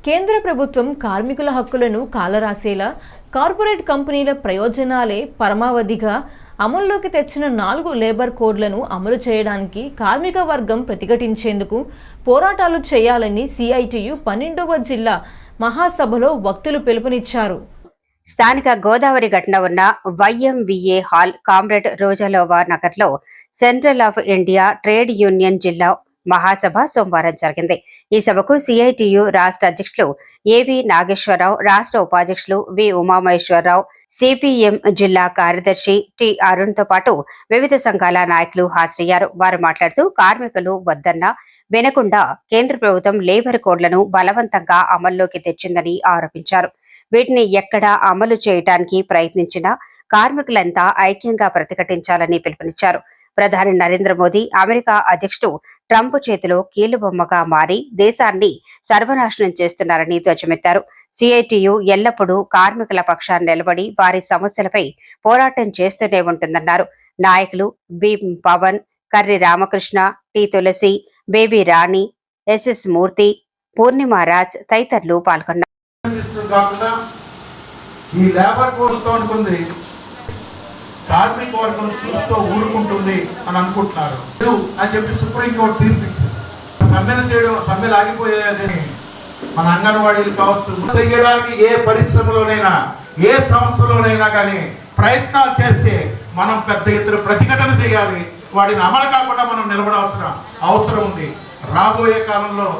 కేంద్ర ప్రభుత్వం కార్మికుల హక్కులను కాలరాసేలా కార్పొరేట్ కంపెనీల ప్రయోజనాలే పరమావధిగా అమల్లోకి తెచ్చిన 4 లేబర్ కోడ్లను అమలు చేయడానికి కార్మిక వర్గం ప్రతిఘటించేందుకు పోరాటాలు చేయాలని సిఐటియు 12వ జిల్లా మహాసభలో వక్తలు పిలుపునిచ్చారు. స్థానిక గోదావరి ఘటన ఉన్న వైఎంవిఏ హాల్ కామ్రేడ్ రోజాలోవా నగర్లో central of India trade union జిల్లా మహాసభ సోమవారం జరిగింది. ఈ సభకు సిఐటియు రాష్ట్ర అధ్యక్షులు ఏవి నాగేశ్వరరావు, రాష్ట్ర ఉపాధ్యక్షులు వి ఉమామహేశ్వరరావు, సిపిఎం జిల్లా కార్యదర్శి టి అరుణ్తో పాటు వివిధ సంఘాల నాయకులు హాజరయ్యారు. వారు మాట్లాడుతూ కార్మికులు వద్దన్నా వినకుండా కేంద్ర ప్రభుత్వం లేబర్ కోడ్లను బలవంతంగా అమల్లోకి తెచ్చిందని ఆరోపించారు. వీటిని ఎక్కడా అమలు చేయడానికి ప్రయత్నించినా కార్మికులంతా ఐక్యంగా ప్రతిఘటించాలని పిలుపునిచ్చారు. ప్రధాని నరేంద్ర మోదీ అమెరికా అధ్యక్షుడు ట్రంప్ చేతిలో కీలుబొమ్మగా మారి దేశాన్ని సర్వనాశనం చేస్తున్నారని ధ్వజమెత్తారు. సిఐటియు ఎల్లప్పుడూ కార్మికుల పక్షాన్ని నిలబడి వారి సమస్యలపై పోరాటం చేస్తూనే ఉంటుందన్నారు. నాయకులు బి పవన్, కర్రి రామకృష్ణ, టి తులసి, బేబీ రాణి, ఎస్ఎస్ మూర్తి, పూర్ణిమారాజ్ తదితరులు పాల్గొన్నారు. కార్మిక వర్గం చూస్తూ ఊరుకుంటుంది అని అనుకుంటున్నారు అని చెప్పి సుప్రీంకోర్టు తీర్పిచ్చింది. సమ్మెలు చేయడం, సమ్మెలు ఆగిపోయేది మన అంగన్వాడీలు కావచ్చు, చేయడానికి ఏ పరిశ్రమలోనైనా ఏ సంస్థలోనైనా కానీ ప్రయత్నాలు చేస్తే మనం పెద్ద ఎత్తున ప్రతిఘటన చేయాలి. వాటిని అమలు కాకుండా మనం నిలబడాల్సిన అవసరం ఉంది. రాబోయే కాలంలో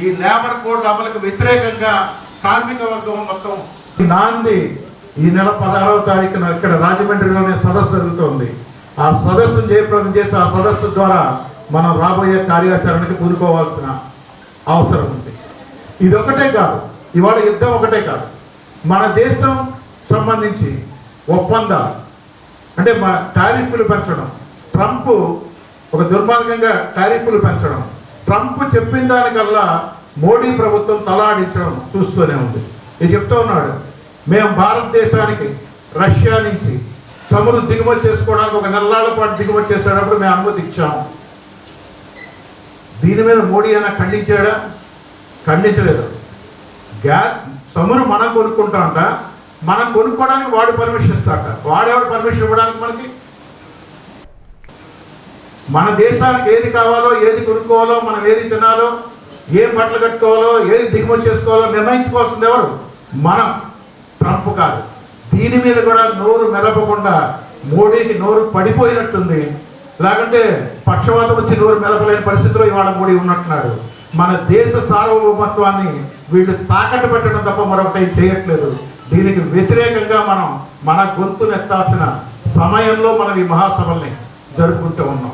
ఈ లేబర్ కోడ్ అమలుకు వ్యతిరేకంగా కార్మిక వర్గం మొత్తం నాంది ఈ నెల 16వ తారీఖున ఇక్కడ రాజమండ్రిలోనే సదస్సు జరుగుతోంది. ఆ సదస్సును జయప్రదం చేసి ఆ సదస్సు ద్వారా మనం రాబోయే కార్యాచరణకి పూనుకోవాల్సిన అవసరం ఉంది. ఇది ఒకటే కాదు, ఇవాళ యుద్ధం ఒకటే కాదు, మన దేశం సంబంధించి ఒప్పందాలు అంటే మన టారిఫ్లు పెంచడం, ట్రంప్ ఒక దుర్మార్గంగా టారిఫ్లు పెంచడం, ట్రంప్ చెప్పిన దానికల్లా మోడీ ప్రభుత్వం తలాడించడం చూస్తూనే ఉంది. ఇది చెప్తూ ఉన్నాడు, మేము భారతదేశానికి రష్యా నుంచి చమురు దిగుమతి చేసుకోవడానికి ఒక నెలల పాటు దిగుమతి చేసేటప్పుడు మేము అనుమతి ఇచ్చాము. దీని మీద మోడీ అయినా ఖండించాడా? ఖండించలేదు. చమురు మనం కొనుక్కుంటామంట, మనం కొనుక్కోవడానికి వాడు పర్మిషన్ ఇస్తాట. వాడేవాడు పర్మిషన్ ఇవ్వడానికి మనకి? మన దేశానికి ఏది కావాలో, ఏది కొనుక్కోవాలో, మనం ఏది తినాలో, ఏం బట్టలు కట్టుకోవాలో, ఏది దిగుమతి చేసుకోవాలో నిర్ణయించుకోవాల్సింది ఎవరు? మనం, ట్రంప్ కాదు. దీని మీద కూడా నోరు మెలపకుండా మోడీకి నోరు పడిపోయినట్టుంది. లేకుంటే పక్షవాతం వచ్చి నోరు మెలపలేని పరిస్థితిలో ఇవాళ మోడీ ఉన్నట్టున్నాడు. మన దేశ సార్వభౌమత్వాన్ని వీళ్ళు తాకట్టు పెట్టడం తప్ప మరొకటి చేయట్లేదు. దీనికి వ్యతిరేకంగా మనం మన గొంతునెత్తాల్సిన సమయంలో మనం ఈ మహాసభల్ని జరుపుకుంటూ ఉన్నాం.